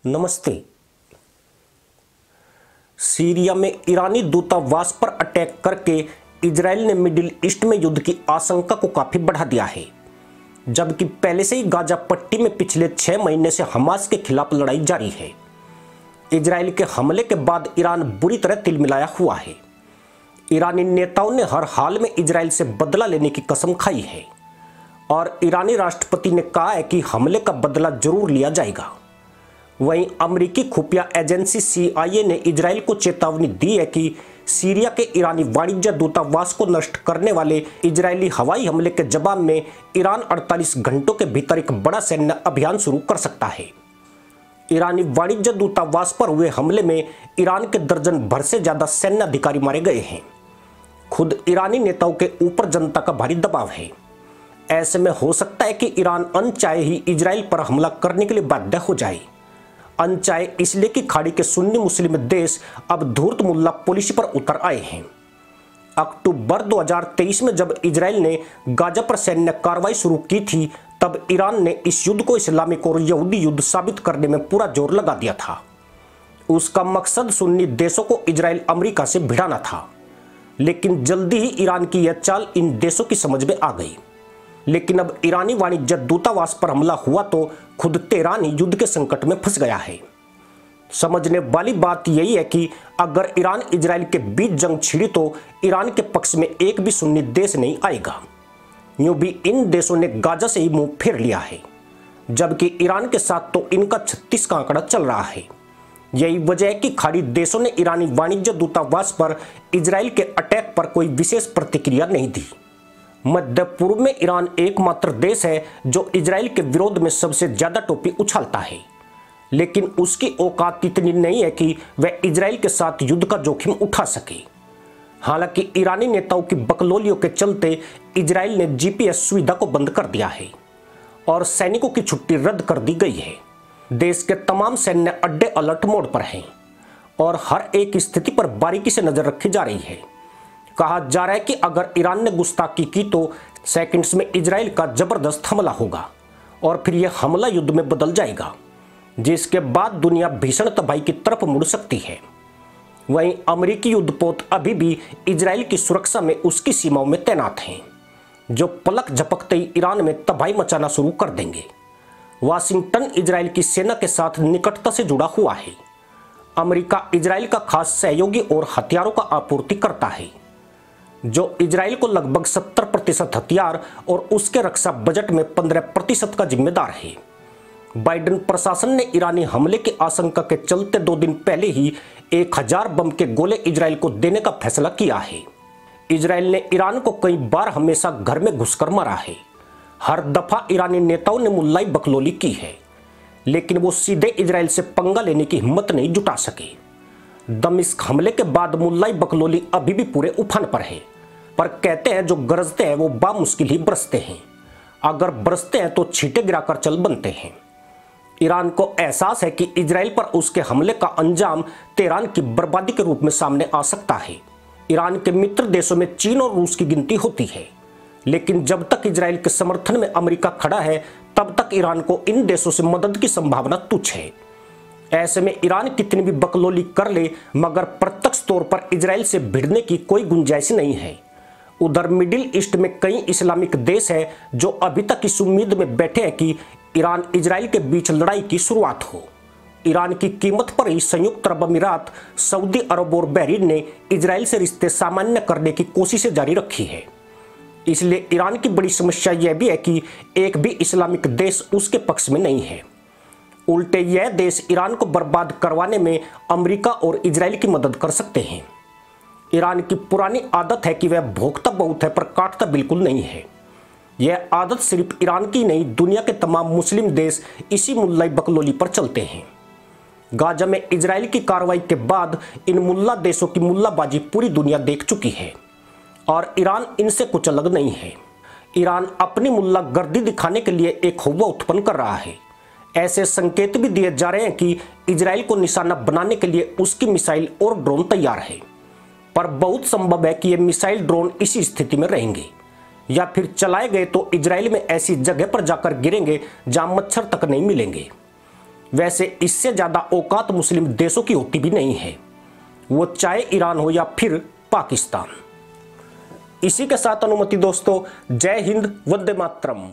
नमस्ते। सीरिया में ईरानी दूतावास पर अटैक करके इजराइल ने मिडिल ईस्ट में युद्ध की आशंका को काफी बढ़ा दिया है, जबकि पहले से ही गाजा पट्टी में पिछले 6 महीने से हमास के खिलाफ लड़ाई जारी है। इजराइल के हमले के बाद ईरान बुरी तरह तिलमिलाया हुआ है। ईरानी नेताओं ने हर हाल में इजराइल से बदला लेने की कसम खाई है और ईरानी राष्ट्रपति ने कहा है कि हमले का बदला जरूर लिया जाएगा। वहीं अमेरिकी खुफिया एजेंसी CIA ने इजराइल को चेतावनी दी है कि सीरिया के ईरानी वाणिज्य दूतावास को नष्ट करने वाले इजरायली हवाई हमले के जवाब में ईरान 48 घंटों के भीतर एक बड़ा सैन्य अभियान शुरू कर सकता है। ईरानी वाणिज्य दूतावास पर हुए हमले में ईरान के दर्जन भर से ज्यादा सैन्य अधिकारी मारे गए हैं। खुद ईरानी नेताओं के ऊपर जनता का भारी दबाव है। ऐसे में हो सकता है कि ईरान अनचाहे ही इजराइल पर हमला करने के लिए बाध्य हो जाए। अनचाहे इसलिए कि खाड़ी के सुन्नी मुस्लिम देश अब धूर्त मुल्ला पॉलिसी पर उतर आए हैं। अक्टूबर 2023 में जब इजराइल ने गाजा पर सैन्य कार्रवाई शुरू की थी, तब ईरान ने इस युद्ध को इस्लामिक और यहूदी युद्ध साबित करने में पूरा जोर लगा दिया था। उसका मकसद सुन्नी देशों को इजराइल अमेरिका से भिड़ाना था, लेकिन जल्दी ही ईरान की यह चाल इन देशों की समझ में आ गई। लेकिन अब ईरानी वाणिज्य दूतावास पर हमला हुआ तो खुद तेहरान ही युद्ध के संकट में फंस गया है। समझने वाली बात यही है कि अगर ईरान इजराइल के बीच जंग छिड़ी तो ईरान के पक्ष में एक भी सुन्नी देश नहीं आएगा। यूं भी इन देशों ने गाजा से ही मुंह फेर लिया है, जबकि ईरान के साथ तो इनका 36 का आंकड़ा चल रहा है। यही वजह है कि खाड़ी देशों ने ईरानी वाणिज्य दूतावास पर इजराइल के अटैक पर कोई विशेष प्रतिक्रिया नहीं दी। मध्य पूर्व में ईरान एकमात्र देश है जो इजराइल के विरोध में सबसे ज्यादा टोपी उछालता है, लेकिन उसकी औकात इतनी नहीं है कि वह इजराइल के साथ युद्ध का जोखिम उठा सके। हालांकि ईरानी नेताओं की बकलोलियों के चलते इजराइल ने GPS सुविधा को बंद कर दिया है और सैनिकों की छुट्टी रद्द कर दी गई है। देश के तमाम सैन्य अड्डे अलर्ट मोड पर हैं और हर एक स्थिति पर बारीकी से नजर रखी जा रही है। कहा जा रहा है कि अगर ईरान ने गुस्ताखी की तो सेकंड्स में इजराइल का जबरदस्त हमला होगा और फिर यह हमला युद्ध में बदल जाएगा, जिसके बाद दुनिया भीषण तबाही की तरफ मुड़ सकती है। वहीं अमेरिकी युद्धपोत अभी भी इजराइल की सुरक्षा में उसकी सीमाओं में तैनात हैं, जो पलक झपकते ही ईरान में तबाही मचाना शुरू कर देंगे। वाशिंगटन इजराइल की सेना के साथ निकटता से जुड़ा हुआ है। अमेरिका इजराइल का खास सहयोगी और हथियारों का आपूर्ति करता है, जो इजराइल को लगभग 70% हथियार और उसके रक्षा बजट में 15% का जिम्मेदार है। बाइडेन प्रशासन ने ईरानी हमले की आशंका के चलते 2 दिन पहले ही 1000 बम के गोले इजराइल को देने का फैसला किया है। इजराइल ने ईरान को कई बार हमेशा घर में घुसकर मारा है। हर दफा ईरानी नेताओं ने मुल्लाई बकलोली की है, लेकिन वो सीधे इजराइल से पंगा लेने की हिम्मत नहीं जुटा सके। दमिश्क हमले के बाद मुल्लाई बकलोली अभी भी पूरे उफान पर है, पर कहते हैं जो गरजते हैं वो बामुश्किल ही बरसते हैं। अगर बरसते हैं तो छींटे गिराकर चल बनते हैं। ईरान को एहसास है कि इजराइल पर उसके हमले का अंजाम तेहरान की बर्बादी के रूप में सामने आ सकता है। ईरान के मित्र देशों में चीन और रूस की गिनती होती है, लेकिन जब तक इजराइल के समर्थन में अमेरिका खड़ा है, तब तक ईरान को इन देशों से मदद की संभावना तुच्छ है। ऐसे में ईरान कितनी भी बकलोली कर ले, मगर प्रत्यक्ष तौर पर इजराइल से भिड़ने की कोई गुंजाइश नहीं है। उधर मिडिल ईस्ट में कई इस्लामिक देश हैं जो अभी तक इस उम्मीद में बैठे हैं कि ईरान इजराइल के बीच लड़ाई की शुरुआत हो। ईरान की कीमत पर ही संयुक्त अरब अमीरात, सऊदी अरब और बहरीन ने इजराइल से रिश्ते सामान्य करने की कोशिशें जारी रखी है। इसलिए ईरान की बड़ी समस्या यह भी है कि एक भी इस्लामिक देश उसके पक्ष में नहीं है। उल्टे यह देश ईरान को बर्बाद करवाने में अमेरिका और इजराइल की मदद कर सकते हैं। ईरान की पुरानी आदत है कि वह भोगता बहुत है पर काटता बिल्कुल नहीं है। यह आदत सिर्फ ईरान की नहीं, दुनिया के तमाम मुस्लिम देश इसी मुल्लाई बकलोली पर चलते हैं। गाजा में इजराइल की कार्रवाई के बाद इन मुल्ला देशों की मुल्लाबाजी पूरी दुनिया देख चुकी है और ईरान इनसे कुछ अलग नहीं है। ईरान अपनी मुल्ला गर्दी दिखाने के लिए एक हवा उत्पन्न कर रहा है। ऐसे संकेत भी दिए जा रहे हैं कि इजराइल को निशाना बनाने के लिए उसकी मिसाइल और ड्रोन तैयार है, पर बहुत संभव है कि ये मिसाइल ड्रोन इसी स्थिति में रहेंगे या फिर चलाए गए तो इजराइल में ऐसी जगह पर जाकर गिरेंगे जहां मच्छर तक नहीं मिलेंगे। वैसे इससे ज़्यादा औकात मुस्लिम देशों की होती भी नहीं है, वो चाहे ईरान हो या फिर पाकिस्तान। इसी के साथ अनुमति दोस्तों, जय हिंद, वंदे मातरम।